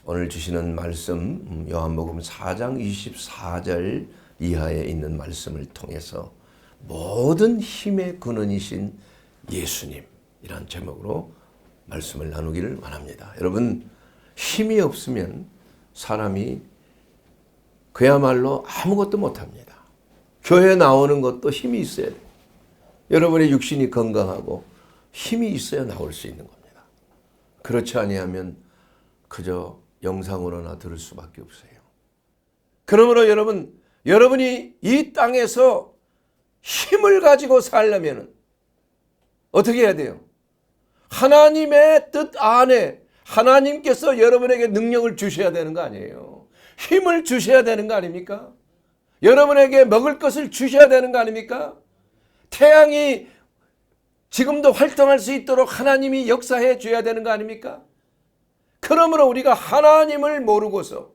오늘 주시는 말씀 요한복음 4장 24절 이하에 있는 말씀을 통해서 모든 힘의 근원이신 예수님이란 제목으로 말씀을 나누기를 원합니다. 여러분, 힘이 없으면 사람이 그야말로 아무것도 못합니다. 교회 나오는 것도 힘이 있어야 돼요. 여러분의 육신이 건강하고 힘이 있어야 나올 수 있는 겁니다. 그렇지 아니하면 그저 영상으로나 들을 수밖에 없어요. 그러므로 여러분이 이 땅에서 힘을 가지고 살려면 어떻게 해야 돼요? 하나님의 뜻 안에 하나님께서 여러분에게 능력을 주셔야 되는 거 아니에요. 힘을 주셔야 되는 거 아닙니까? 여러분에게 먹을 것을 주셔야 되는 거 아닙니까? 태양이 지금도 활동할 수 있도록 하나님이 역사해 줘야 되는 거 아닙니까? 그러므로 우리가 하나님을 모르고서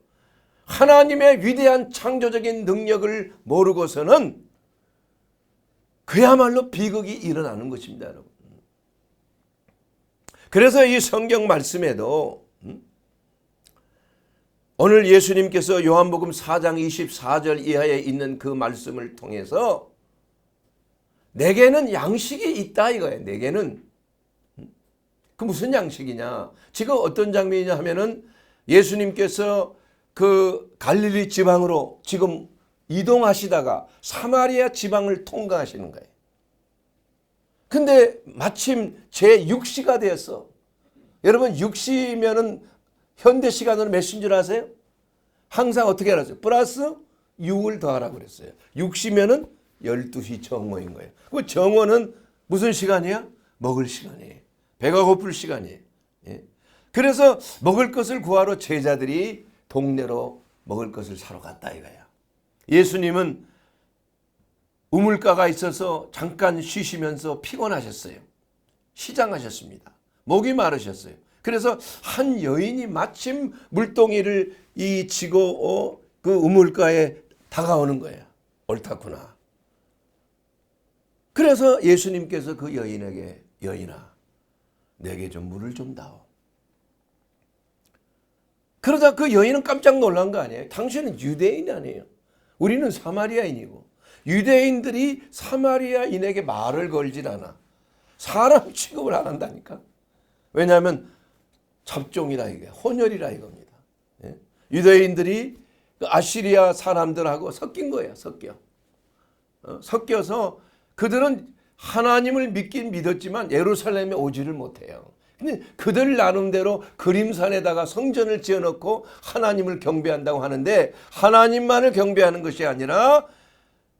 하나님의 위대한 창조적인 능력을 모르고서는 그야말로 비극이 일어나는 것입니다, 여러분. 그래서 이 성경 말씀에도 오늘 예수님께서 요한복음 4장 24절 이하에 있는 그 말씀을 통해서 내게는 양식이 있다 이거예요. 내게는. 그 무슨 양식이냐? 지금 어떤 장면이냐 하면은 예수님께서 그 갈릴리 지방으로 지금 이동하시다가 사마리아 지방을 통과하시는 거예요. 근데 마침 제6시가 되었어. 여러분, 6시면은 현대 시간으로 몇인 줄 아세요? 항상 어떻게 알았어요? 플러스 6을 더하라고 그랬어요. 6시면은 12시 정오인 거예요. 그 정오는 무슨 시간이야? 먹을 시간이에요. 배가 고플 시간이에요. 예. 그래서 먹을 것을 구하러 제자들이 동네로 먹을 것을 사러 갔다 이거야. 예수님은 우물가가 있어서 잠깐 쉬시면서 피곤하셨어요. 시장하셨습니다. 목이 마르셨어요. 그래서 한 여인이 마침 물동이를 지고 그 우물가에 다가오는 거예요. 옳다구나. 그래서 예수님께서 그 여인에게, 여인아, 내게 좀 물을 좀 다오. 그러자 그 여인은 깜짝 놀란 거 아니에요? 당신은 유대인이 아니에요. 우리는 사마리아인이고, 유대인들이 사마리아인에게 말을 걸질 않아. 사람 취급을 안 한다니까. 왜냐하면 잡종이라 이게 혼혈이라 이겁니다. 예? 유대인들이 그 아시리아 사람들하고 섞인 거예요. 섞여서 그들은 하나님을 믿긴 믿었지만 예루살렘에 오지를 못해요. 근데 그들 나름대로 그림산에다가 성전을 지어놓고 하나님을 경배한다고 하는데, 하나님만을 경배하는 것이 아니라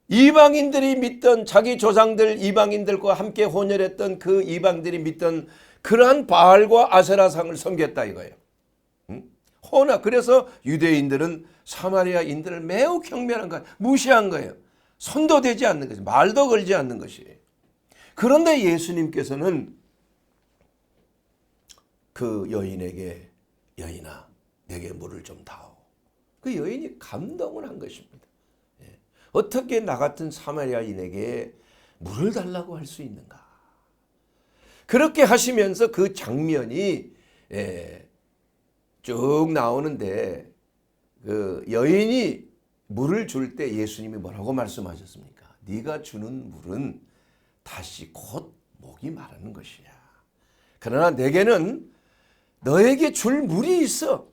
이방인들이 믿던, 자기 조상들 이방인들과 함께 혼혈했던 그 이방들이 믿던 그러한 바알과 아세라상을 섬겼다 이거예요. 그래서 유대인들은 사마리아인들을 매우 경멸한 거예요. 무시한 거예요. 손도 대지 않는 것이, 말도 걸지 않는 것이에요. 그런데 예수님께서는 그 여인에게, 여인아, 내게 물을 좀 다오. 그 여인이 감동을 한 것입니다. 예. 어떻게 나 같은 사마리아인에게 물을 달라고 할 수 있는가? 그렇게 하시면서 그 장면이 쭉 나오는데, 그 여인이 물을 줄 때 예수님이 뭐라고 말씀하셨습니까? 네가 주는 물은 다시 곧 목이 마르는 것이야. 그러나 내게는 너에게 줄 물이 있어.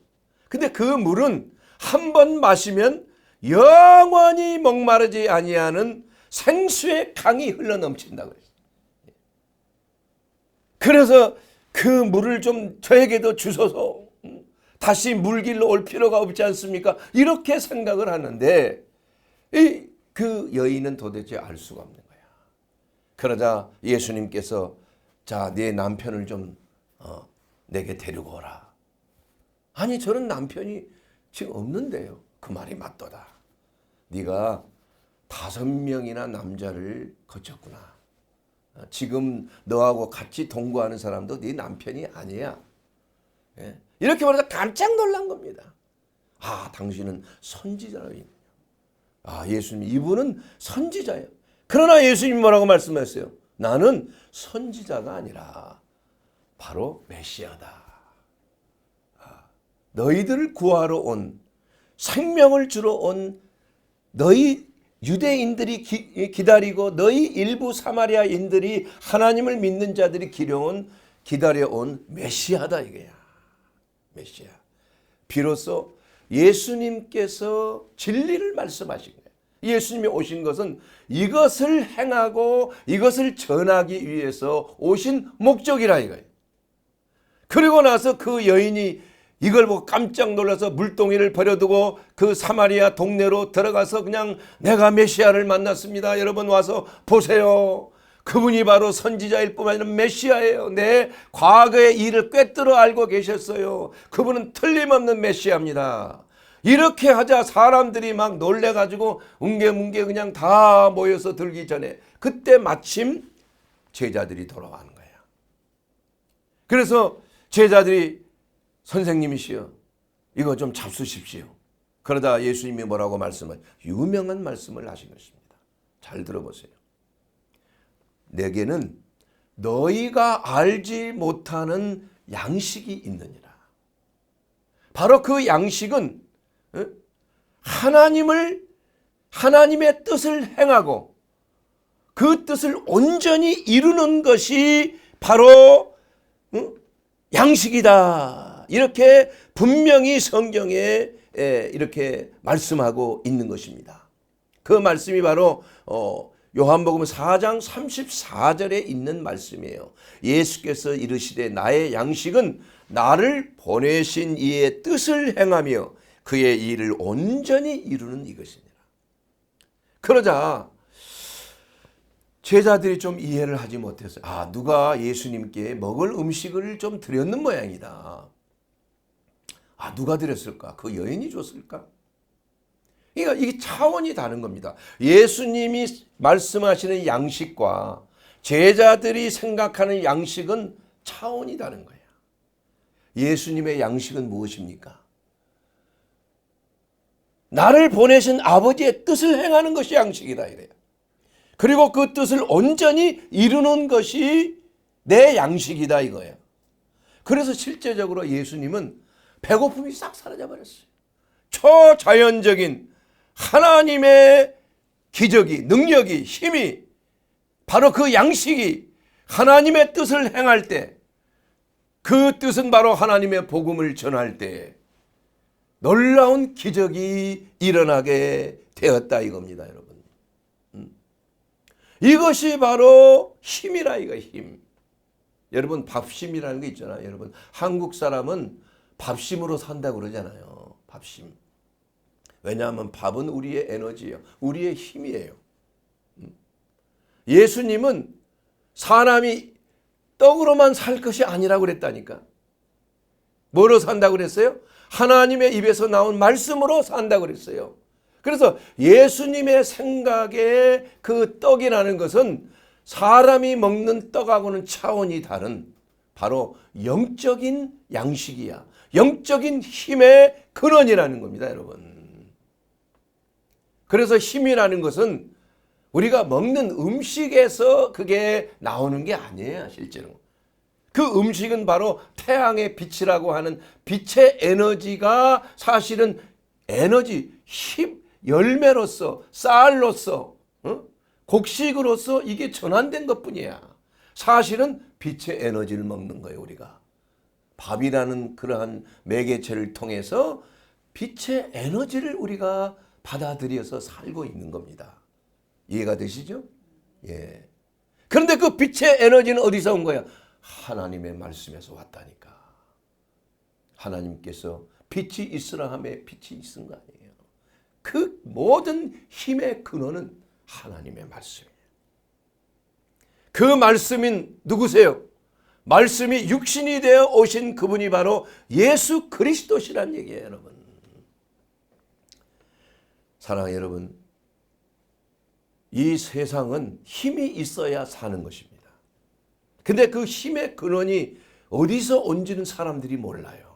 근데 그 물은 한 번 마시면 영원히 목마르지 아니하는 생수의 강이 흘러넘친다고 했어요. 그래서 그 물을 좀 저에게도 주소서. 다시 물길로 올 필요가 없지 않습니까? 이렇게 생각을 하는데 그 여인은 도대체 알 수가 없는 거야. 그러자 예수님께서, 자, 네 남편을 좀 내게 데리고 오라. 아니, 저는 남편이 지금 없는데요. 그 말이 맞도다. 네가 5명이나 남자를 거쳤구나. 지금 너하고 같이 동거하는 사람도 네 남편이 아니야. 예? 이렇게 말해서 깜짝 놀란 겁니다. 아, 당신은 선지자라고. 아, 예수님, 이분은 선지자예요. 그러나 예수님 뭐라고 말씀하셨어요? 나는 선지자가 아니라 바로 메시아다. 너희들을 구하러 온, 생명을 주러 온 너희 유대인들이 기다리고 너희 일부 사마리아인들이 하나님을 믿는 자들이 기다려온 메시아다 이거야. 메시아. 비로소 예수님께서 진리를 말씀하신 거예요. 예수님이 오신 것은 이것을 행하고 이것을 전하기 위해서 오신 목적이라 이거예요. 그리고 나서 그 여인이 이걸 보고 깜짝 놀라서 물동이를 버려두고 그 사마리아 동네로 들어가서 그냥 내가 메시아를 만났습니다. 여러분 와서 보세요. 그분이 바로 선지자일 뿐만 아니라 메시아예요. 내 과거의 일을 꿰뚫어 알고 계셨어요. 그분은 틀림없는 메시아입니다. 이렇게 하자 사람들이 막 놀래가지고 웅게뭉게 그냥 다 모여서 들기 전에 그때 마침 제자들이 돌아가는 거예요. 그래서 제자들이 선생님이시여 이거 좀 잡수십시오. 그러다 예수님이 뭐라고 유명한 말씀을 하신 것입니다. 잘 들어보세요. 내게는 너희가 알지 못하는 양식이 있느니라. 바로 그 양식은 하나님의 뜻을 행하고 그 뜻을 온전히 이루는 것이 바로 양식이다. 이렇게 분명히 성경에 이렇게 말씀하고 있는 것입니다. 그 말씀이 바로 요한복음 4장 34절에 있는 말씀이에요. 예수께서 이르시되 나의 양식은 나를 보내신 이의 뜻을 행하며 그의 일을 온전히 이루는 이것이니라. 그러자 제자들이 좀 이해를 하지 못했어요. 아, 누가 예수님께 먹을 음식을 좀 드렸는 모양이다. 아, 누가 드렸을까? 그 여인이 줬을까? 그러니까 이게 차원이 다른 겁니다. 예수님이 말씀하시는 양식과 제자들이 생각하는 양식은 차원이 다른 거예요. 예수님의 양식은 무엇입니까? 나를 보내신 아버지의 뜻을 행하는 것이 양식이다 이래요. 그리고 그 뜻을 온전히 이루는 것이 내 양식이다 이거예요. 그래서 실제적으로 예수님은 배고픔이 싹 사라져 버렸어요. 초자연적인 하나님의 기적이, 능력이, 힘이 바로 그 양식이 하나님의 뜻을 행할 때, 그 뜻은 바로 하나님의 복음을 전할 때 놀라운 기적이 일어나게 되었다 이겁니다, 여러분. 이것이 바로 힘이라 이거 힘. 여러분 밥심이라는 게 있잖아요. 여러분 한국 사람은 밥심으로 산다고 그러잖아요. 밥심. 왜냐하면 밥은 우리의 에너지예요. 우리의 힘이에요. 예수님은 사람이 떡으로만 살 것이 아니라고 그랬다니까. 뭐로 산다고 그랬어요? 하나님의 입에서 나온 말씀으로 산다고 그랬어요. 그래서 예수님의 생각에 그 떡이라는 것은 사람이 먹는 떡하고는 차원이 다른 바로 영적인 양식이야. 영적인 힘의 근원이라는 겁니다, 여러분. 그래서 힘이라는 것은 우리가 먹는 음식에서 그게 나오는 게 아니에요, 실제로. 그 음식은 바로 태양의 빛이라고 하는 빛의 에너지가 사실은 에너지, 힘, 열매로서, 쌀로서, 곡식으로서 이게 전환된 것뿐이야. 사실은 빛의 에너지를 먹는 거예요, 우리가. 밥이라는 그러한 매개체를 통해서 빛의 에너지를 우리가 받아들여서 살고 있는 겁니다. 이해가 되시죠? 예. 그런데 그 빛의 에너지는 어디서 온 거야? 하나님의 말씀에서 왔다니까. 하나님께서 빛이 있으라 하매 빛이 있은 거 아니에요. 그 모든 힘의 근원은 하나님의 말씀이에요. 그 말씀인 누구세요? 말씀이 육신이 되어 오신 그분이 바로 예수 그리스도시란 얘기예요, 여러분. 사랑하는 여러분, 이 세상은 힘이 있어야 사는 것입니다. 근데 그 힘의 근원이 어디서 온지는 사람들이 몰라요.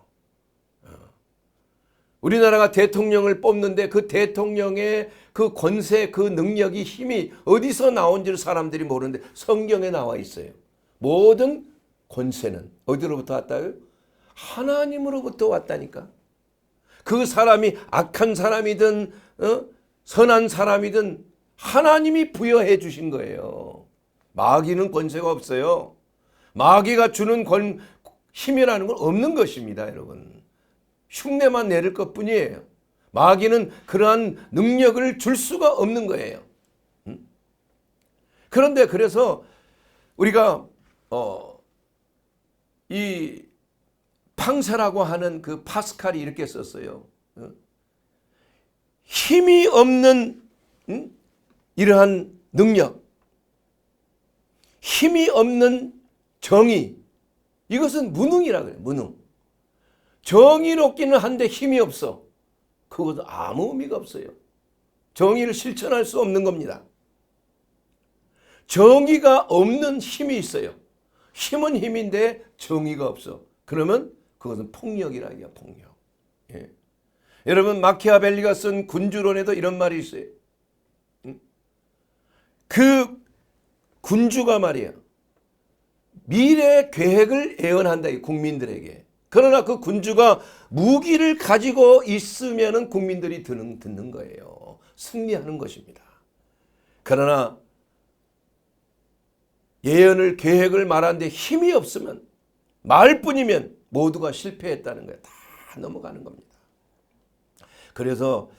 우리나라가 대통령을 뽑는데 그 대통령의 그 권세, 그 능력이, 힘이 어디서 나온지를 사람들이 모르는데 성경에 나와 있어요. 모든 권세는 어디로부터 왔다고요? 하나님으로부터 왔다니까. 그 사람이 악한 사람이든 선한 사람이든 하나님이 부여해 주신 거예요. 마귀는 권세가 없어요. 마귀가 주는 힘이라는 건 없는 것입니다, 여러분. 흉내만 내릴 것뿐이에요. 마귀는 그러한 능력을 줄 수가 없는 거예요. 그런데 그래서 우리가 이 팡세라고 하는 그 파스칼이 이렇게 썼어요. 힘이 없는 이러한 능력, 힘이 없는 정의, 이것은 무능이라 그래요. 무능. 정의롭기는 한데 힘이 없어. 그것도 아무 의미가 없어요. 정의를 실천할 수 없는 겁니다. 정의가 없는 힘이 있어요. 힘은 힘인데 정의가 없어. 그러면 그것은 폭력이라 이게 폭력. 예. 여러분 마키아벨리가 쓴 군주론에도 이런 말이 있어요. 그 군주가 말이야. 미래 계획을 예언한다 국민들에게. 그러나 그 군주가 무기를 가지고 있으면은 국민들이 듣는 거예요. 승리하는 것입니다. 그러나 예언을 계획을 말하는데 힘이 없으면 말뿐이면 모두가 실패했다는 거예요. 다 넘어가는 겁니다. 그래서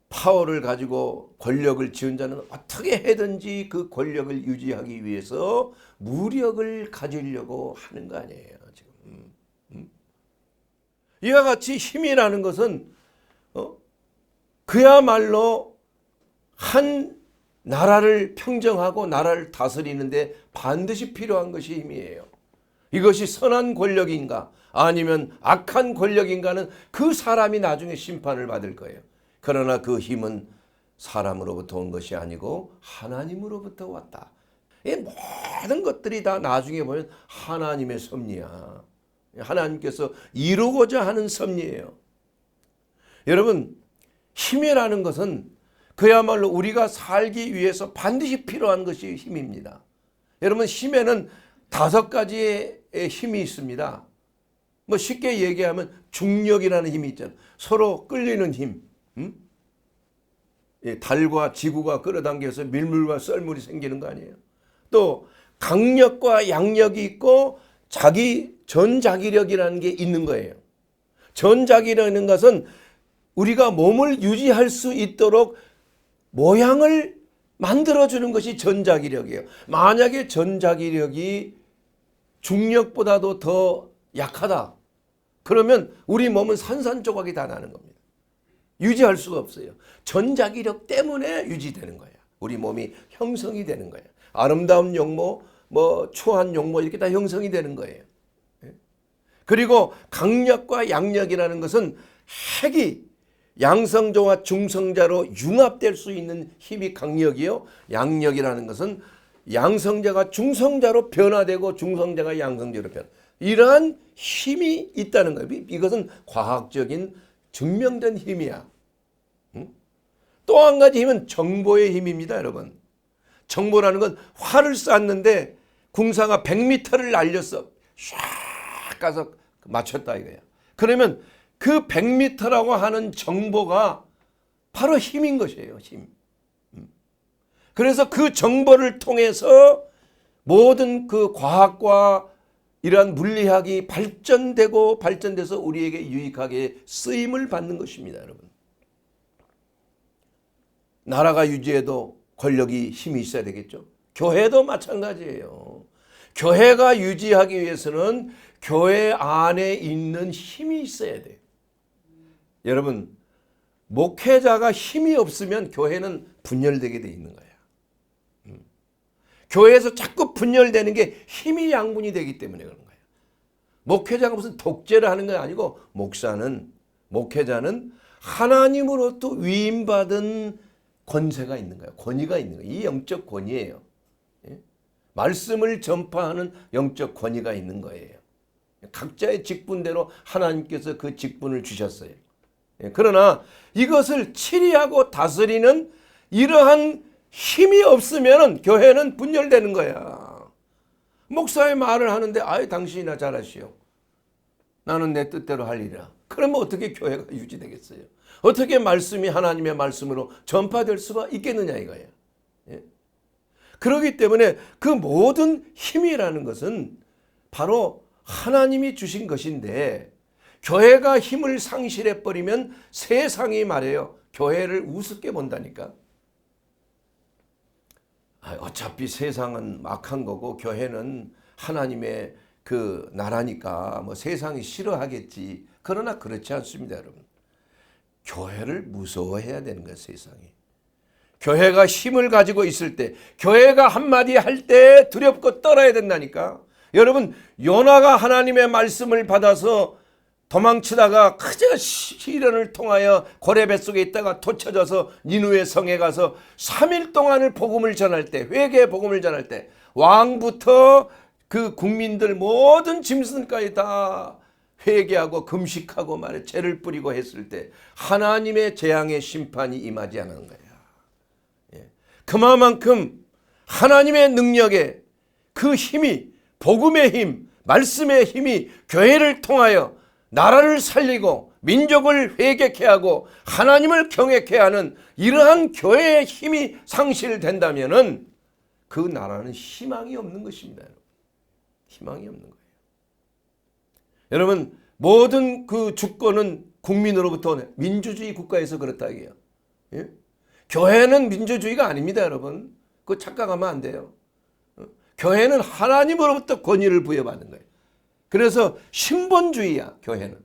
파워를 가지고 권력을 지은 자는 어떻게 해든지 그 권력을 유지하기 위해서 무력을 가지려고 하는 거 아니에요. 지금. 이와 같이 힘이라는 것은 그야말로 한 나라를 평정하고 나라를 다스리는데 반드시 필요한 것이 힘이에요. 이것이 선한 권력인가 아니면 악한 권력인가는 그 사람이 나중에 심판을 받을 거예요. 그러나 그 힘은 사람으로부터 온 것이 아니고 하나님으로부터 왔다. 이 모든 것들이 다 나중에 보면 하나님의 섭리야. 하나님께서 이루고자 하는 섭리예요. 여러분, 힘이라는 것은 그야말로 우리가 살기 위해서 반드시 필요한 것이 힘입니다. 여러분, 힘에는 5가지의 힘이 있습니다. 뭐 쉽게 얘기하면 중력이라는 힘이 있잖아요. 서로 끌리는 힘. 달과 지구가 끌어당겨서 밀물과 썰물이 생기는 거 아니에요. 또 강력과 양력이 있고 전자기력이라는 게 있는 거예요. 전자기력이라는 것은 우리가 몸을 유지할 수 있도록 모양을 만들어주는 것이 전자기력이에요. 만약에 전자기력이 중력보다도 더 약하다. 그러면 우리 몸은 산산조각이 다 나는 겁니다. 유지할 수가 없어요. 전자기력 때문에 유지되는 거예요. 우리 몸이 형성이 되는 거예요. 아름다운 용모, 추한 용모 이렇게 다 형성이 되는 거예요. 그리고 강력과 양력이라는 것은 핵이 양성자와 중성자로 융합될 수 있는 힘이 강력이요. 양력이라는 것은 양성자가 중성자로 변화되고 중성자가 양성자로 변화. 이러한 힘이 있다는 거예요. 이것은 과학적인 증명된 힘이야. 또 한 가지 힘은 정보의 힘입니다, 여러분. 정보라는 건 활을 쐈는데 궁사가 100m를 날렸어. 샥 가서 맞췄다 이거야. 그러면 그 100m라고 하는 정보가 바로 힘인 것이에요. 힘. 그래서 그 정보를 통해서 모든 그 과학과 이러한 물리학이 발전돼서 우리에게 유익하게 쓰임을 받는 것입니다, 여러분. 나라가 유지해도 권력이 힘이 있어야 되겠죠. 교회도 마찬가지예요. 교회가 유지하기 위해서는 교회 안에 있는 힘이 있어야 돼요. 여러분, 목회자가 힘이 없으면 교회는 분열되게 돼 있는 거야. 교회에서 자꾸 분열되는 게 힘이 양분이 되기 때문에 그런 거예요. 목회자가 무슨 독재를 하는 건 아니고 목회자는 하나님으로부터 위임받은 권세가 있는 거예요. 권위가 있는 거예요. 이 영적 권위예요. 말씀을 전파하는 영적 권위가 있는 거예요. 각자의 직분대로 하나님께서 그 직분을 주셨어요. 그러나 이것을 치리하고 다스리는 이러한 힘이 없으면 교회는 분열되는 거야. 목사의 말을 하는데 당신이나 잘하시오. 나는 내 뜻대로 할 일이라. 그러면 어떻게 교회가 유지되겠어요? 어떻게 말씀이 하나님의 말씀으로 전파될 수가 있겠느냐 이거예요. 예? 그렇기 때문에 그 모든 힘이라는 것은 바로 하나님이 주신 것인데 교회가 힘을 상실해 버리면 세상이 말해요. 교회를 우습게 본다니까. 어차피 세상은 악한 거고 교회는 하나님의 그 나라니까 뭐 세상이 싫어하겠지. 그러나 그렇지 않습니다, 여러분. 교회를 무서워해야 되는 거예요, 세상이. 교회가 힘을 가지고 있을 때, 교회가 한마디 할 때 두렵고 떨어야 된다니까. 여러분, 요나가 하나님의 말씀을 받아서 도망치다가 그저 시련을 통하여 고래 뱃속에 있다가 도쳐져서 니느웨 성에 가서 3일 동안을 복음을 전할 때, 회개의 복음을 전할 때 왕부터 그 국민들 모든 짐승까지 다 회개하고 금식하고 말해 죄를 뿌리고 했을 때 하나님의 재앙의 심판이 임하지 않은 거야. 예. 그만큼 하나님의 능력에 그 힘이, 복음의 힘, 말씀의 힘이 교회를 통하여 나라를 살리고 민족을 회개케 하고 하나님을 경외케 하는 이러한 교회의 힘이 상실된다면은 그 나라는 희망이 없는 것입니다. 희망이 없는 거예요. 여러분, 모든 그 주권은 국민으로부터 민주주의 국가에서 그렇다 이게요. 예? 교회는 민주주의가 아닙니다, 여러분. 그거 착각하면 안 돼요. 교회는 하나님으로부터 권위를 부여받는 거예요. 그래서 신본주의야, 교회는.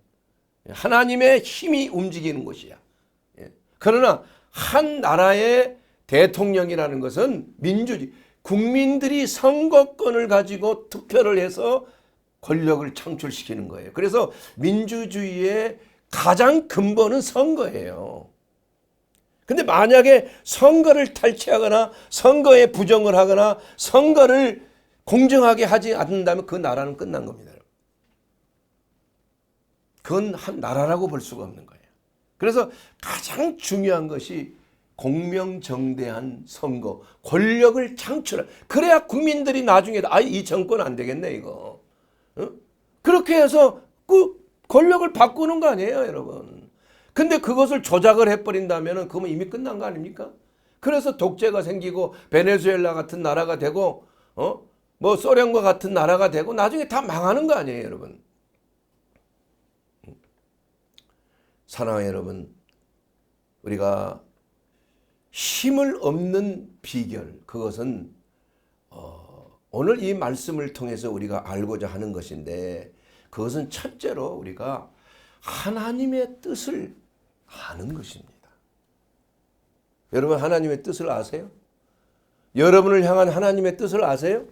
하나님의 힘이 움직이는 곳이야. 예. 그러나 한 나라의 대통령이라는 것은 민주주의, 국민들이 선거권을 가지고 투표를 해서 권력을 창출시키는 거예요. 그래서 민주주의의 가장 근본은 선거예요. 근데 만약에 선거를 탈취하거나 선거에 부정을 하거나 선거를 공정하게 하지 않는다면 그 나라는 끝난 겁니다. 그건 한 나라라고 볼 수가 없는 거예요. 그래서 가장 중요한 것이 공명정대한 선거, 권력을 창출할. 그래야 국민들이 나중에 이 정권 안 되겠네 이거. 그렇게 해서 그 권력을 바꾸는 거 아니에요, 여러분. 근데 그것을 조작을 해버린다면 그러면 이미 끝난 거 아닙니까? 그래서 독재가 생기고 베네수엘라 같은 나라가 되고 뭐 소련과 같은 나라가 되고 나중에 다 망하는 거 아니에요, 여러분. 사랑하는 여러분, 우리가 힘을 얻는 비결, 그것은 오늘 이 말씀을 통해서 우리가 알고자 하는 것인데, 그것은 첫째로 우리가 하나님의 뜻을 아는 것입니다. 여러분, 하나님의 뜻을 아세요? 여러분을 향한 하나님의 뜻을 아세요?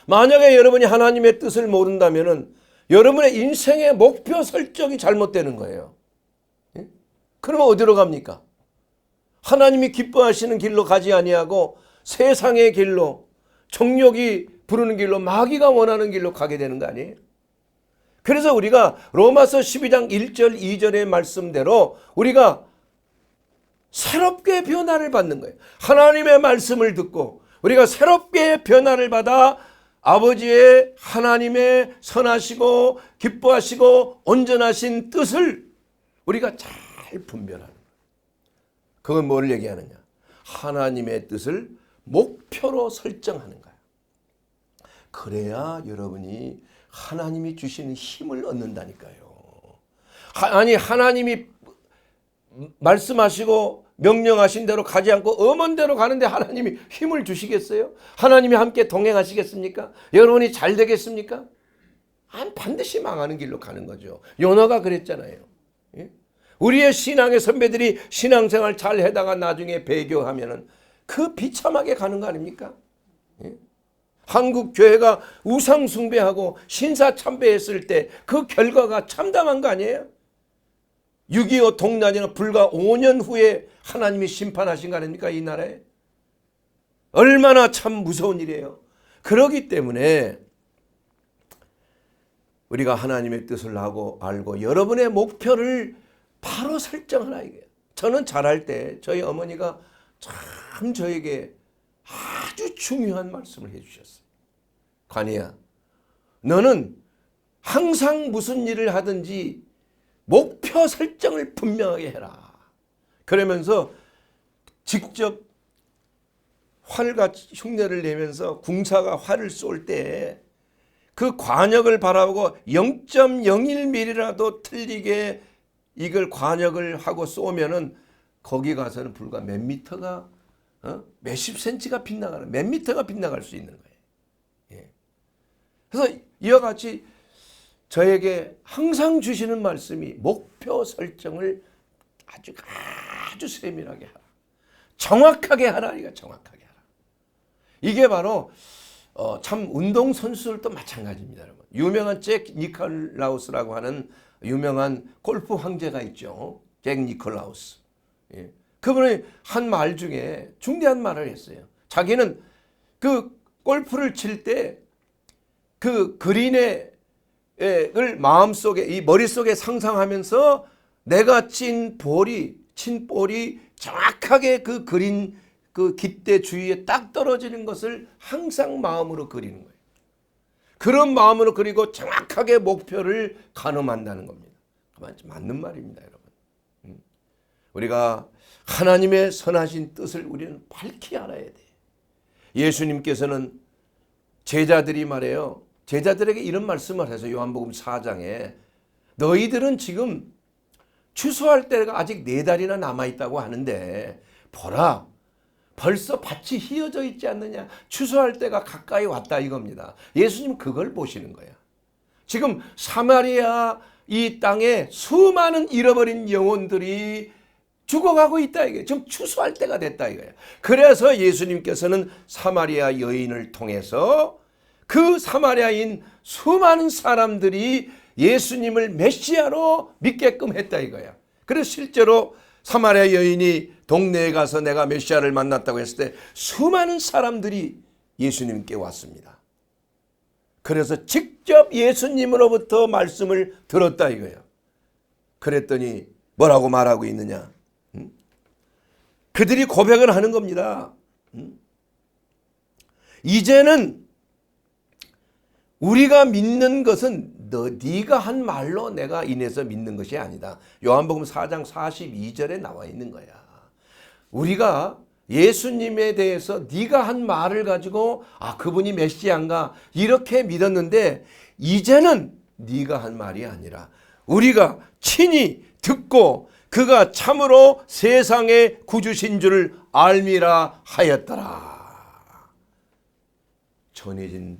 만약에 여러분이 하나님의 뜻을 모른다면 여러분의 인생의 목표 설정이 잘못되는 거예요. 예? 그러면 어디로 갑니까? 하나님이 기뻐하시는 길로 가지 아니하고 세상의 길로, 정욕이 부르는 길로, 마귀가 원하는 길로 가게 되는 거 아니에요? 그래서 우리가 로마서 12장 1절 2절의 말씀대로 우리가 새롭게 변화를 받는 거예요. 하나님의 말씀을 듣고 우리가 새롭게 변화를 받아 아버지의 하나님의 선하시고 기뻐하시고 온전하신 뜻을 우리가 잘 분별하는 거예요. 그건 뭘 얘기하느냐? 하나님의 뜻을 목표로 설정하는 거예요. 그래야 여러분이 하나님이 주시는 힘을 얻는다니까요. 아니, 하나님이 말씀하시고 명령하신 대로 가지 않고 엄원대로 가는데 하나님이 힘을 주시겠어요? 하나님이 함께 동행하시겠습니까? 여러분이 잘 되겠습니까? 반드시 망하는 길로 가는 거죠. 요나가 그랬잖아요. 예? 우리의 신앙의 선배들이 신앙생활 잘 해다가 나중에 배교하면은 그 비참하게 가는 거 아닙니까? 예? 한국 교회가 우상 숭배하고 신사 참배했을 때 그 결과가 참담한 거 아니에요? 6.25 동란이나 불과 5년 후에 하나님이 심판하신 거 아닙니까? 이 나라에. 얼마나 참 무서운 일이에요. 그렇기 때문에 우리가 하나님의 뜻을 알고 여러분의 목표를 바로 설정하라 이게. 저는 자랄 때 저희 어머니가 참 저에게 아주 중요한 말씀을 해주셨어요. 관이야, 너는 항상 무슨 일을 하든지 목표 설정을 분명하게 해라. 그러면서 직접 활과 흉내를 내면서 궁사가 활을 쏠 때 그 관역을 바라보고 0.01mm라도 틀리게 이걸 관역을 하고 쏘면은 거기 가서는 불과 몇 미터가 몇십 센치가 빗나가는, 몇 미터가 빗나갈 수 있는 거예요. 예. 그래서 이와 같이 저에게 항상 주시는 말씀이 목표 설정을 아주 세밀하게 하라. 정확하게 하라. 이거 정확하게 하라. 이게 바로 참 운동선수들도 마찬가지입니다. 여러분. 유명한 잭 니콜라우스라고 하는 유명한 골프 황제가 있죠. 잭 니콜라우스. 예. 그분이 한 말 중에 중대한 말을 했어요. 자기는 그 골프를 칠 때 그 그린을 마음속에, 이 머릿속에 상상하면서 내가 친 볼이 정확하게 그 그린 그 깃대 주위에 딱 떨어지는 것을 항상 마음으로 그리는 거예요. 그런 마음으로 그리고 정확하게 목표를 가늠한다는 겁니다. 맞는 말입니다, 여러분. 우리가 하나님의 선하신 뜻을 우리는 밝히 알아야 돼. 예수님께서는 제자들이 말해요. 제자들에게 이런 말씀을 해서 요한복음 4장에 너희들은 지금 추수할 때가 아직 4달이나 남아있다고 하는데 보라, 벌써 밭이 휘어져 있지 않느냐. 추수할 때가 가까이 왔다 이겁니다. 예수님 그걸 보시는 거야. 지금 사마리아 이 땅에 수많은 잃어버린 영혼들이 죽어가고 있다 이게. 지금 추수할 때가 됐다 이거야. 그래서 예수님께서는 사마리아 여인을 통해서 그 사마리아인 수많은 사람들이 예수님을 메시아로 믿게끔 했다 이거야. 그래서 실제로 사마리아 여인이 동네에 가서 내가 메시아를 만났다고 했을 때 수많은 사람들이 예수님께 왔습니다. 그래서 직접 예수님으로부터 말씀을 들었다 이거예요. 그랬더니 뭐라고 말하고 있느냐. 그들이 고백을 하는 겁니다. 이제는 우리가 믿는 것은 네가 한 말로 내가 인해서 믿는 것이 아니다. 요한복음 4장 42절에 나와 있는 거야. 우리가 예수님에 대해서 네가 한 말을 가지고 그분이 메시아인가 이렇게 믿었는데 이제는 네가 한 말이 아니라 우리가 친히 듣고 그가 참으로 세상의 구주신 줄을 알미라 하였더라. 전해진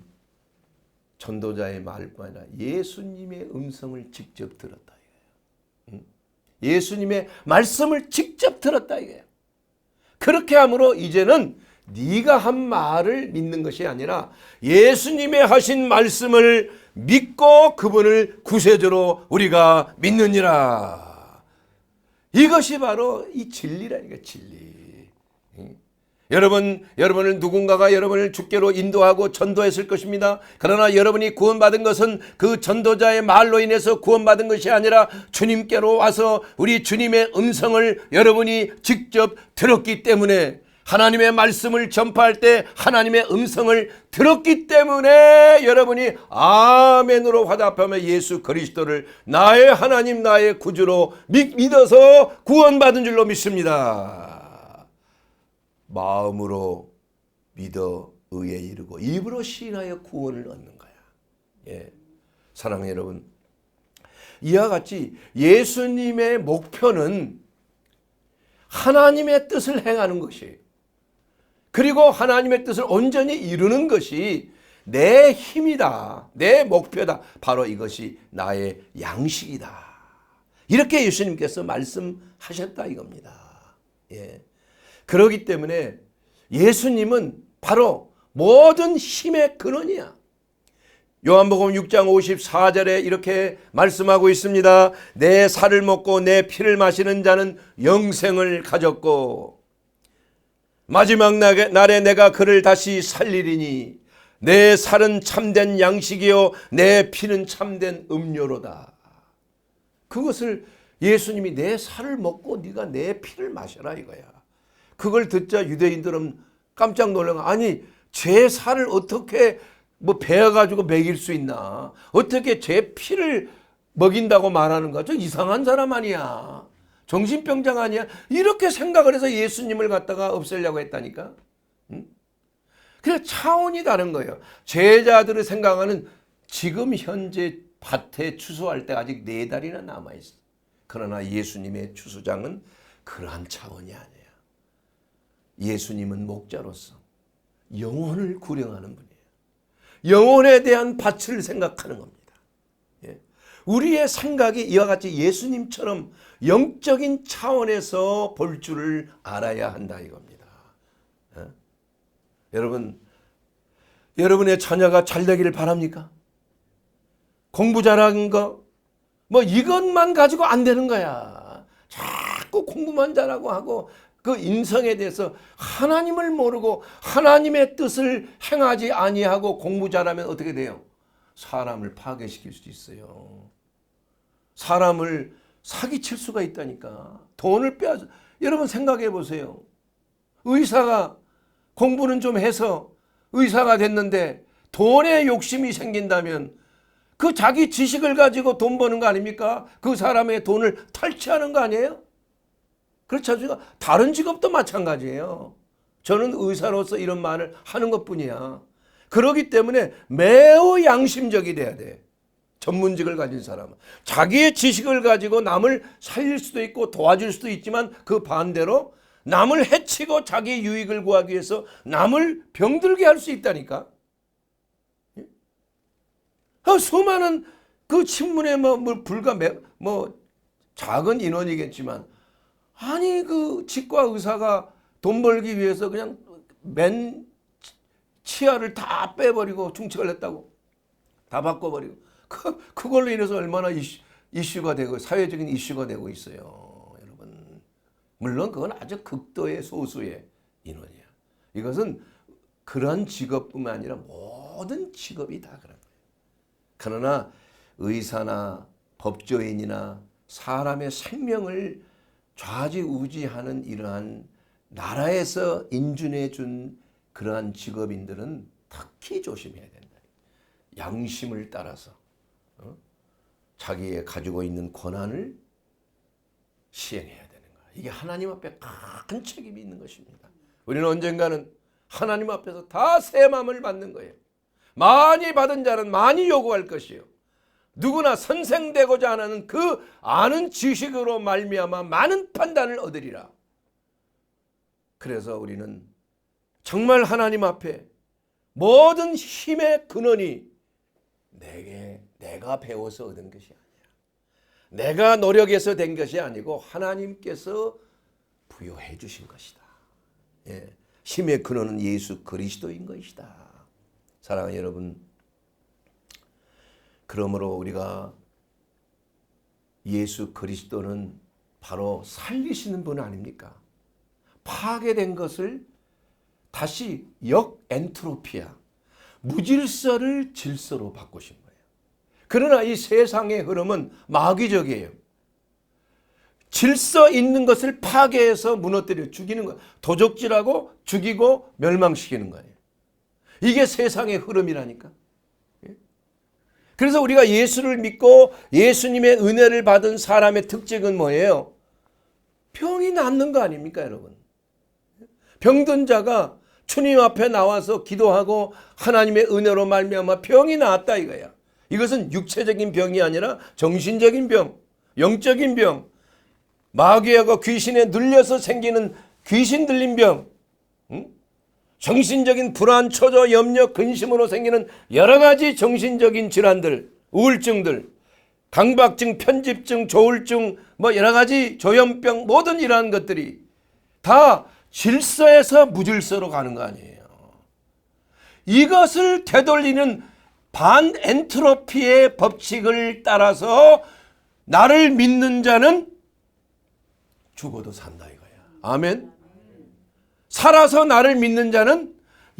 전도자의 말뿐 아니라 예수님의 음성을 직접 들었다 이거예요. 예수님의 말씀을 직접 들었다 이거예요. 그렇게 함으로 이제는 네가 한 말을 믿는 것이 아니라 예수님의 하신 말씀을 믿고 그분을 구세주로 우리가 믿느니라. 이것이 바로 이 진리라니까 진리. 여러분을 누군가가 여러분을 주께로 인도하고 전도했을 것입니다. 그러나 여러분이 구원받은 것은 그 전도자의 말로 인해서 구원받은 것이 아니라 주님께로 와서 우리 주님의 음성을 여러분이 직접 들었기 때문에 하나님의 말씀을 전파할 때 하나님의 음성을 들었기 때문에 여러분이 아멘으로 화답하며 예수 그리스도를 나의 하나님 나의 구주로 믿어서 구원받은 줄로 믿습니다. 마음으로 믿어 의에 이르고 입으로 시인하여 구원을 얻는 거야. 예. 사랑하는 여러분, 이와 같이 예수님의 목표는 하나님의 뜻을 행하는 것이에요. 그리고 하나님의 뜻을 온전히 이루는 것이 내 힘이다. 내 목표다. 바로 이것이 나의 양식이다. 이렇게 예수님께서 말씀하셨다 이겁니다. 예. 그렇기 때문에 예수님은 바로 모든 힘의 근원이야. 요한복음 6장 54절에 이렇게 말씀하고 있습니다. 내 살을 먹고 내 피를 마시는 자는 영생을 가졌고 마지막 날에 내가 그를 다시 살리리니 내 살은 참된 양식이요 내 피는 참된 음료로다. 그것을 예수님이 내 살을 먹고 네가 내 피를 마셔라 이거야. 그걸 듣자 유대인들은 깜짝 놀란 거야. 아니 제 살을 어떻게 베어가지고 먹일 수 있나. 어떻게 제 피를 먹인다고 말하는 거, 저 이상한 사람 아니야, 정신병자 아니야, 이렇게 생각을 해서 예수님을 갖다가 없애려고 했다니까. 그래서 차원이 다른 거예요. 제자들이 생각하는 지금 현재 밭에 추수할 때 아직 4달이나 남아있어. 그러나 예수님의 추수장은 그러한 차원이 아니에요. 예수님은 목자로서 영혼을 구령하는 분이에요. 영혼에 대한 밭을 생각하는 겁니다. 우리의 생각이 이와 같이 예수님처럼 영적인 차원에서 볼 줄을 알아야 한다 이겁니다. 여러분, 여러분의 자녀가 잘 되기를 바랍니까? 공부 잘하는 거, 뭐 이것만 가지고 안 되는 거야. 자꾸 공부만 잘하고 하고 그 인성에 대해서 하나님을 모르고 하나님의 뜻을 행하지 아니하고 공부 잘하면 어떻게 돼요? 사람을 파괴시킬 수 있어요. 사람을 사기칠 수가 있다니까. 돈을 빼앗아. 여러분 생각해 보세요. 의사가 공부는 좀 해서 의사가 됐는데 돈에 욕심이 생긴다면 그 자기 지식을 가지고 돈 버는 거 아닙니까? 그 사람의 돈을 탈취하는 거 아니에요? 그렇지 않습니까? 다른 직업도 마찬가지예요. 저는 의사로서 이런 말을 하는 것뿐이야. 그렇기 때문에 매우 양심적이 돼야 돼. 전문직을 가진 사람은. 자기의 지식을 가지고 남을 살릴 수도 있고 도와줄 수도 있지만 그 반대로 남을 해치고 자기 유익을 구하기 위해서 남을 병들게 할 수 있다니까. 수많은 그 신문에 불과 작은 인원이겠지만 아니 그 치과 의사가 돈 벌기 위해서 그냥 맨 치아를 다 빼버리고 중책을 했다고 다 바꿔버리고 그걸로 인해서 얼마나 이슈가 되고 사회적인 이슈가 되고 있어요. 여러분, 물론 그건 아주 극도의 소수의 인원이야. 이것은 그런 직업뿐만 아니라 모든 직업이 다 그런 거예요. 그러나 의사나 법조인이나 사람의 생명을 좌지우지하는 이러한 나라에서 인준해 준 그러한 직업인들은 특히 조심해야 된다. 양심을 따라서 자기의 가지고 있는 권한을 시행해야 되는 거야. 이게 하나님 앞에 큰 책임이 있는 것입니다. 우리는 언젠가는 하나님 앞에서 다 새 마음을 받는 거예요. 많이 받은 자는 많이 요구할 것이요. 누구나 선생되고자 하는 그 아는 지식으로 말미암아 많은 판단을 얻으리라. 그래서 우리는 정말 하나님 앞에 모든 힘의 근원이 내가 배워서 얻은 것이 아니야. 내가 노력해서 된 것이 아니고 하나님께서 부여해 주신 것이다. 힘의 근원은 예수 그리스도인 것이다. 사랑하는 여러분, 그러므로 우리가 예수 그리스도는 바로 살리시는 분 아닙니까? 파괴된 것을 다시 엔트로피아, 무질서를 질서로 바꾸신 거예요. 그러나 이 세상의 흐름은 마귀적이에요. 질서 있는 것을 파괴해서 무너뜨려 죽이는 거예요. 도적질하고 죽이고 멸망시키는 거예요. 이게 세상의 흐름이라니까. 그래서 우리가 예수를 믿고 예수님의 은혜를 받은 사람의 특징은 뭐예요? 병이 낫는 거 아닙니까, 여러분? 병든 자가 주님 앞에 나와서 기도하고 하나님의 은혜로 말미암아 병이 나았다 이거야. 이것은 육체적인 병이 아니라 정신적인 병, 영적인 병, 마귀하고 귀신에 눌려서 생기는 귀신 들린 병, 정신적인 불안, 초조, 염려, 근심으로 생기는 여러 가지 정신적인 질환들, 우울증들, 강박증, 편집증, 조울증, 여러 가지 조현병, 모든 이러한 것들이 다 질서에서 무질서로 가는 거 아니에요. 이것을 되돌리는 반엔트로피의 법칙을 따라서 나를 믿는 자는 죽어도 산다 이거야. 아멘. 살아서 나를 믿는 자는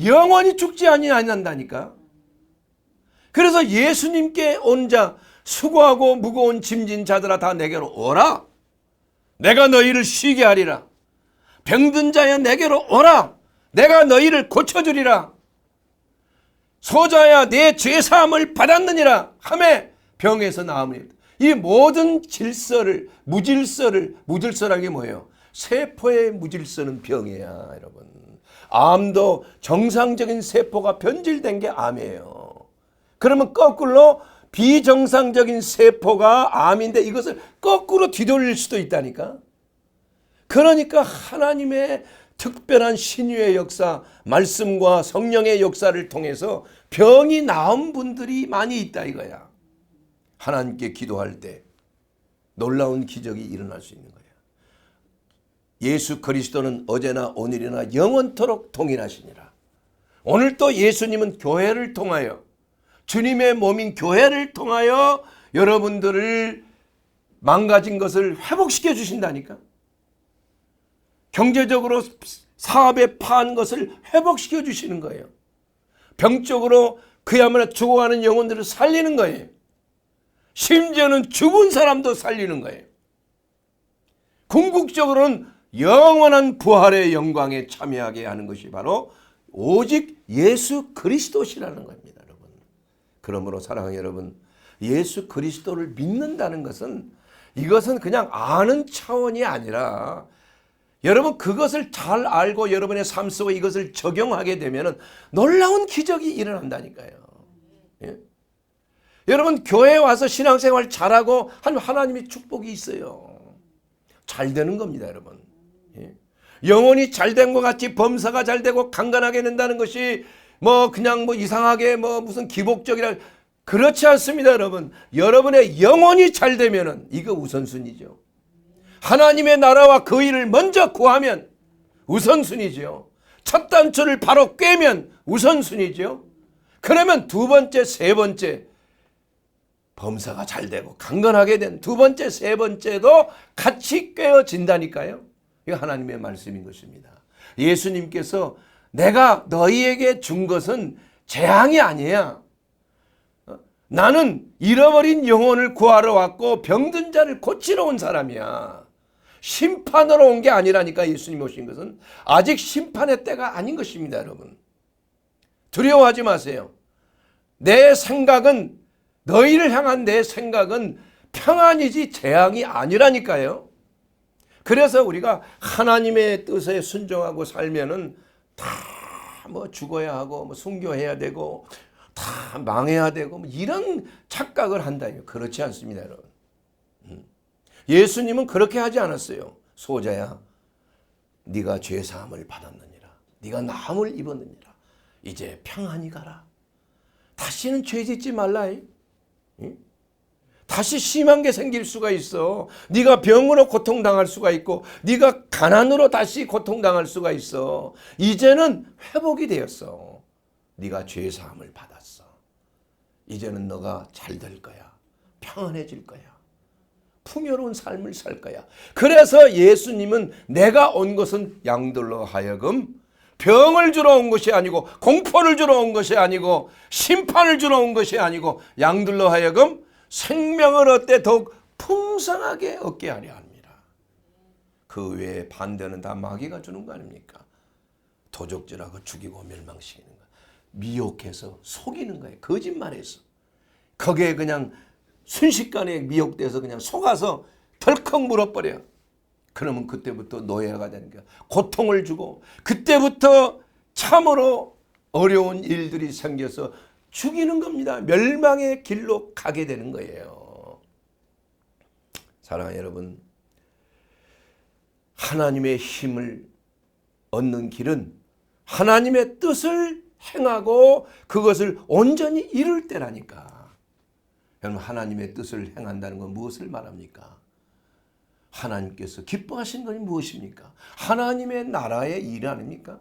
영원히 죽지 아니한다니까. 그래서 예수님께 온 자, 수고하고 무거운 짐진 자들아 다 내게로 오라. 내가 너희를 쉬게 하리라. 병든 자여 내게로 오라. 내가 너희를 고쳐주리라. 소자야 내 죄사함을 받았느니라 하매 병에서 나음을. 이 모든 질서를, 무질서라는 게 뭐예요? 세포의 무질서는 병이야, 여러분. 암도 정상적인 세포가 변질된 게 암이에요. 그러면 거꾸로 비정상적인 세포가 암인데 이것을 거꾸로 뒤돌릴 수도 있다니까. 그러니까 하나님의 특별한 신유의 역사, 말씀과 성령의 역사를 통해서 병이 나은 분들이 많이 있다 이거야. 하나님께 기도할 때 놀라운 기적이 일어날 수 있는 거야. 예수 그리스도는 어제나 오늘이나 영원토록 동일하시니라. 오늘 또 예수님은 교회를 통하여, 주님의 몸인 교회를 통하여 여러분들을 망가진 것을 회복시켜 주신다니까. 경제적으로 사업에 파한 것을 회복시켜 주시는 거예요. 병적으로 그야말로 죽어가는 영혼들을 살리는 거예요. 심지어는 죽은 사람도 살리는 거예요. 궁극적으로는 영원한 부활의 영광에 참여하게 하는 것이 바로 오직 예수 그리스도시라는 겁니다, 여러분. 그러므로 사랑하는 여러분, 예수 그리스도를 믿는다는 것은 이것은 그냥 아는 차원이 아니라 여러분 그것을 잘 알고 여러분의 삶 속에 이것을 적용하게 되면 놀라운 기적이 일어난다니까요. 예? 여러분 교회에 와서 신앙생활 잘하고 하나님의 축복이 있어요. 잘 되는 겁니다, 여러분. 예? 영혼이 잘된 것 같이 범사가 잘 되고 강건하게 된다는 것이 그냥 이상하게 무슨 기복적이라 그렇지 않습니다, 여러분. 여러분의 영혼이 잘 되면은 이거 우선순위죠. 하나님의 나라와 그 일을 먼저 구하면 우선순위죠. 첫 단추를 바로 꿰면 우선순위죠. 그러면 두 번째, 세 번째 범사가 잘 되고 강건하게 된 두 번째, 세 번째도 같이 꿰어진다니까요. 이거 하나님의 말씀인 것입니다. 예수님께서 내가 너희에게 준 것은 재앙이 아니야. 나는 잃어버린 영혼을 구하러 왔고 병든 자를 고치러 온 사람이야. 심판으로 온 게 아니라니까. 예수님 오신 것은 아직 심판의 때가 아닌 것입니다, 여러분. 두려워하지 마세요. 내 생각은, 너희를 향한 내 생각은 평안이지 재앙이 아니라니까요. 그래서 우리가 하나님의 뜻에 순종하고 살면은 다 죽어야 하고 순교해야 되고 다 망해야 되고 이런 착각을 한다. 그렇지 않습니다, 여러분. 예수님은 그렇게 하지 않았어요. 소자야, 네가 죄 사함을 받았느니라. 네가 나음을 입었느니라. 이제 평안히 가라. 다시는 죄 짓지 말라. 다시 심한 게 생길 수가 있어. 네가 병으로 고통당할 수가 있고 네가 가난으로 다시 고통당할 수가 있어. 이제는 회복이 되었어. 네가 죄 사함을 받았어. 이제는 너가 잘 될 거야. 평안해질 거야. 풍요로운 삶을 살 거야. 그래서 예수님은 내가 온 것은 양들로 하여금 병을 주러 온 것이 아니고 공포를 주러 온 것이 아니고 심판을 주러 온 것이 아니고 양들로 하여금 생명을 얻되 더욱 풍성하게 얻게 하려 합니다. 그 외에 반대는 다 마귀가 주는 거 아닙니까? 도적질하고 죽이고 멸망시키는 거. 미혹해서 속이는 거예요. 거짓말해서. 거기에 그냥 순식간에 미혹돼서 그냥 속아서 덜컥 물어버려요. 그러면 그때부터 노예가 되는 거야. 고통을 주고 그때부터 참으로 어려운 일들이 생겨서 죽이는 겁니다. 멸망의 길로 가게 되는 거예요. 사랑하는 여러분, 하나님의 힘을 얻는 길은 하나님의 뜻을 행하고 그것을 온전히 이룰 때라니까. 여러분, 하나님의 뜻을 행한다는 건 무엇을 말합니까? 하나님께서 기뻐하신 것이 무엇입니까? 하나님의 나라의 일 아닙니까?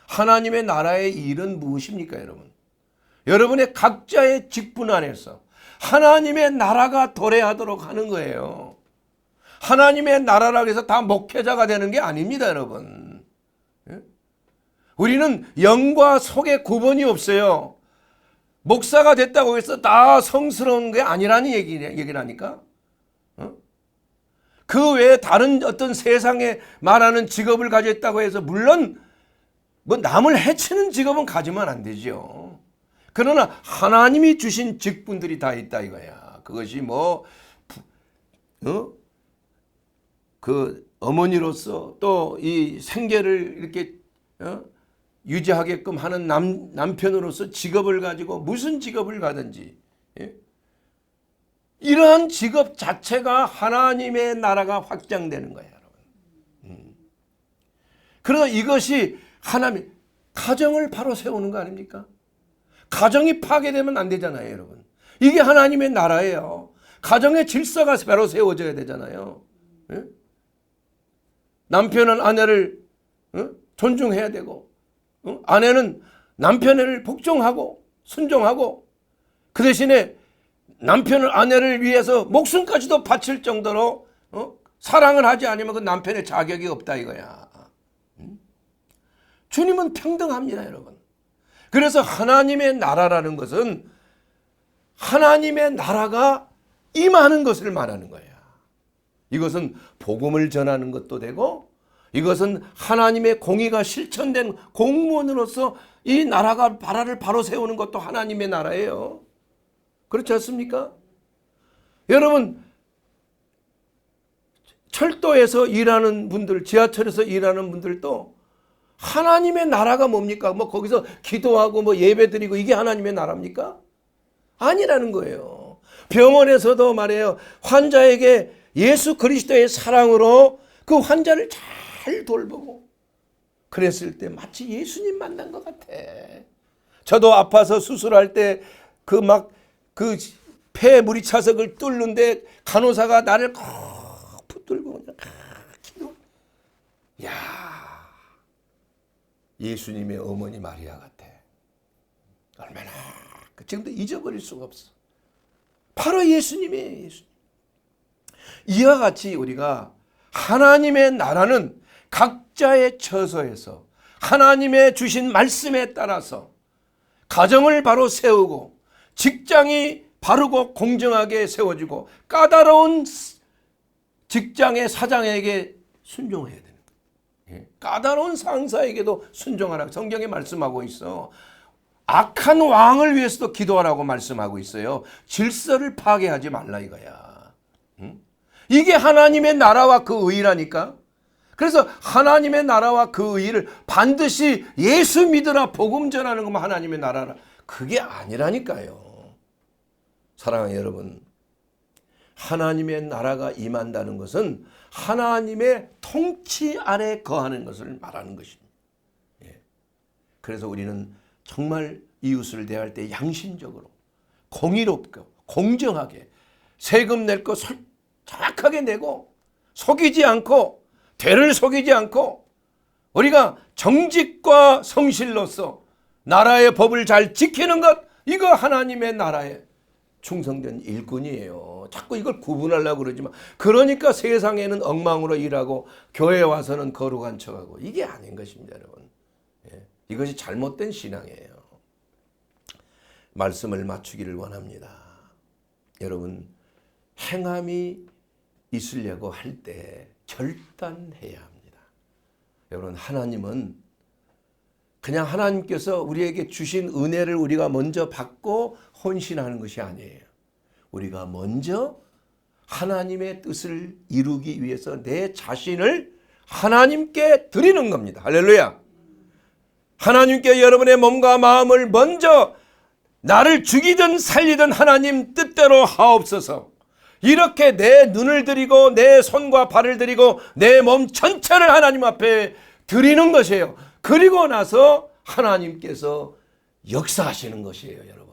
하나님의 나라의 일은 무엇입니까, 여러분? 여러분의 각자의 직분 안에서 하나님의 나라가 도래하도록 하는 거예요. 하나님의 나라라고 해서 다 목회자가 되는 게 아닙니다, 여러분. 우리는 영과 속의 구분이 없어요. 목사가 됐다고 해서 다 성스러운 게 아니라는 얘기라니까. 그 외에 다른 어떤 세상에 말하는 직업을 가졌다고 해서 물론 남을 해치는 직업은 가지면 안 되죠. 그러나 하나님이 주신 직분들이 다 있다 이거야. 그것이 그 어머니로서 또 이 생계를 이렇게 유지하게끔 하는 남편으로서 직업을 가지고 무슨 직업을 가든지 이러한 직업 자체가 하나님의 나라가 확장되는 거예요, 여러분. 그래서 이것이 하나님 가정을 바로 세우는 거 아닙니까? 가정이 파괴되면 안 되잖아요, 여러분. 이게 하나님의 나라예요. 가정의 질서가 바로 세워져야 되잖아요. 남편은 아내를 존중해야 되고, 아내는 남편을 복종하고 순종하고, 그 대신에 남편을 아내를 위해서 목숨까지도 바칠 정도로 사랑을 하지 않으면 그 남편의 자격이 없다 이거야. 주님은 평등합니다, 여러분. 그래서 하나님의 나라라는 것은 하나님의 나라가 임하는 것을 말하는 거야. 이것은 복음을 전하는 것도 되고, 이것은 하나님의 공의가 실천된 공무원으로서 이 나라가 나라를 바로 세우는 것도 하나님의 나라예요. 그렇지 않습니까? 여러분, 철도에서 일하는 분들, 지하철에서 일하는 분들도 하나님의 나라가 뭡니까? 뭐 거기서 기도하고 뭐 예배드리고 이게 하나님의 나라입니까? 아니라는 거예요. 병원에서도 말이에요. 환자에게 예수 그리스도의 사랑으로 그 환자를 잘 돌보고 그랬을 때 마치 예수님 만난 것 같아. 저도 아파서 수술할 때 그 폐 무리 차석을 뚫는데 간호사가 나를 콕 붙들고 그냥 기도. 야, 예수님의 어머니 마리아 같아. 얼마나 지금도 잊어버릴 수가 없어. 바로 예수님이에요, 예수님. 이와 같이 우리가 하나님의 나라는 각자의 처소에서 하나님의 주신 말씀에 따라서 가정을 바로 세우고 직장이 바르고 공정하게 세워지고 까다로운 직장의 사장에게 순종해야 되는 거예요. 까다로운 상사에게도 순종하라고 성경에 말씀하고 있어. 악한 왕을 위해서도 기도하라고 말씀하고 있어요. 질서를 파괴하지 말라 이거야. 이게 하나님의 나라와 그 의라니까. 그래서 하나님의 나라와 그 의를 반드시 예수 믿으라 복음 전하는 것만 하나님의 나라라. 그게 아니라니까요. 사랑하는 여러분, 하나님의 나라가 임한다는 것은 하나님의 통치 아래 거하는 것을 말하는 것입니다. 그래서 우리는 정말 이웃을 대할 때 양심적으로 공의롭고 공정하게 세금 낼 거 정확하게 내고 속이지 않고 되를 속이지 않고 우리가 정직과 성실로서 나라의 법을 잘 지키는 것, 이거 하나님의 나라에 충성된 일꾼이에요. 자꾸 이걸 구분하려고 그러지만, 그러니까 세상에는 엉망으로 일하고 교회에 와서는 거룩한 척하고 이게 아닌 것입니다, 여러분. 이것이 잘못된 신앙이에요. 말씀을 맞추기를 원합니다. 여러분, 행함이 있으려고 할 때 결단해야 합니다. 여러분, 하나님은 그냥 하나님께서 우리에게 주신 은혜를 우리가 먼저 받고 헌신하는 것이 아니에요. 우리가 먼저 하나님의 뜻을 이루기 위해서 내 자신을 하나님께 드리는 겁니다. 할렐루야. 하나님께 여러분의 몸과 마음을 먼저 나를 죽이든 살리든 하나님 뜻대로 하옵소서. 이렇게 내 눈을 드리고 내 손과 발을 드리고 내 몸 전체를 하나님 앞에 드리는 것이에요. 그리고 나서 하나님께서 역사하시는 것이에요, 여러분.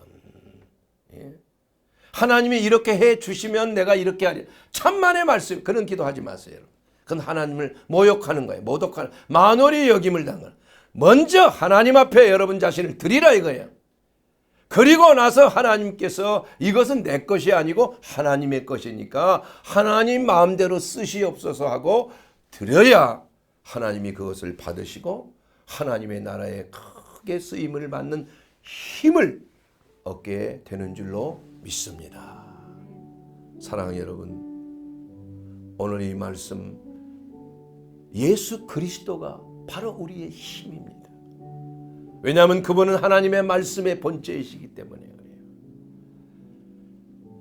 하나님이 이렇게 해 주시면 내가 이렇게 하리. 천만의 말씀, 그런 기도하지 마세요. 그건 하나님을 모욕하는 거예요. 모독하는, 만월이 여김을 당하는. 먼저 하나님 앞에 여러분 자신을 드리라 이거예요. 그리고 나서 하나님께서 이것은 내 것이 아니고 하나님의 것이니까 하나님 마음대로 쓰시옵소서 하고 드려야 하나님이 그것을 받으시고 하나님의 나라에 크게 쓰임을 받는 힘을 얻게 되는 줄로 믿습니다. 사랑하는 여러분, 오늘 이 말씀, 예수 그리스도가 바로 우리의 힘입니다. 왜냐하면 그분은 하나님의 말씀의 본체이시기 때문에 그래요.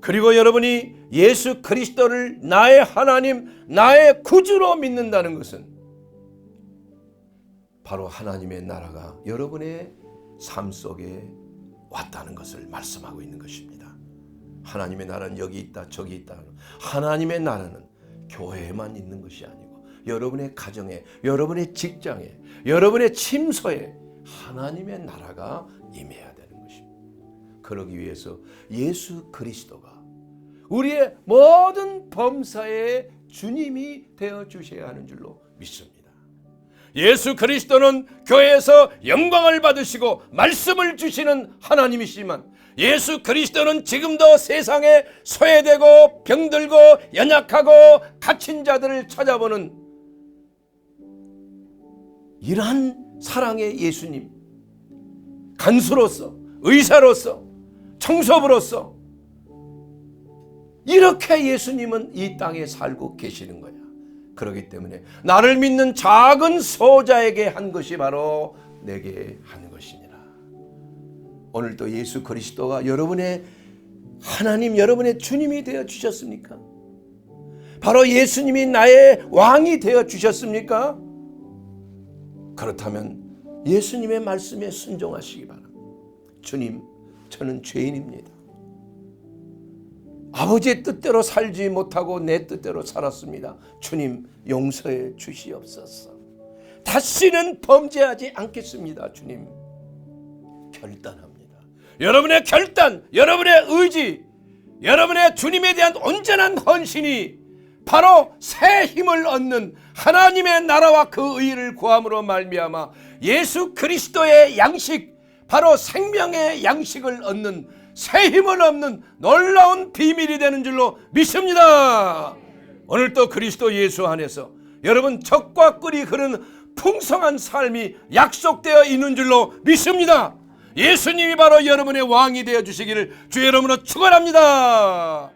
그리고 여러분이 예수 그리스도를 나의 하나님, 나의 구주로 믿는다는 것은 바로 하나님의 나라가 여러분의 삶 속에 왔다는 것을 말씀하고 있는 것입니다. 하나님의 나라는 여기 있다 저기 있다. 하나님의 나라는 교회에만 있는 것이 아니고 여러분의 가정에, 여러분의 직장에, 여러분의 침소에 하나님의 나라가 임해야 되는 것입니다. 그러기 위해서 예수 그리스도가 우리의 모든 범사의 주님이 되어 주셔야 하는 줄로 믿습니다. 예수 그리스도는 교회에서 영광을 받으시고 말씀을 주시는 하나님이시지만 예수 그리스도는 지금도 세상에 소외되고 병들고 연약하고 갇힌 자들을 찾아보는 이러한 사랑의 예수님, 간수로서, 의사로서, 청소부로서 이렇게 예수님은 이 땅에 살고 계시는 거야. 그렇기 때문에 나를 믿는 작은 소자에게 한 것이 바로 내게 한 것이니라. 오늘도 예수 그리스도가 여러분의 하나님, 여러분의 주님이 되어 주셨습니까? 바로 예수님이 나의 왕이 되어 주셨습니까? 그렇다면 예수님의 말씀에 순종하시기 바랍니다. 주님, 저는 죄인입니다. 아버지의 뜻대로 살지 못하고 내 뜻대로 살았습니다. 주님, 용서해 주시옵소서. 다시는 범죄하지 않겠습니다. 주님, 결단합니다. 여러분의 결단, 여러분의 의지, 여러분의 주님에 대한 온전한 헌신이 바로 새 힘을 얻는 하나님의 나라와 그 의를 구함으로 말미암아 예수 그리스도의 양식, 바로 생명의 양식을 얻는 새 힘을 얻는 놀라운 비밀이 되는 줄로 믿습니다. 오늘도 그리스도 예수 안에서 여러분 적과 꿀이 흐르는 풍성한 삶이 약속되어 있는 줄로 믿습니다. 예수님이 바로 여러분의 왕이 되어 주시기를 주의 이름으로 축원합니다.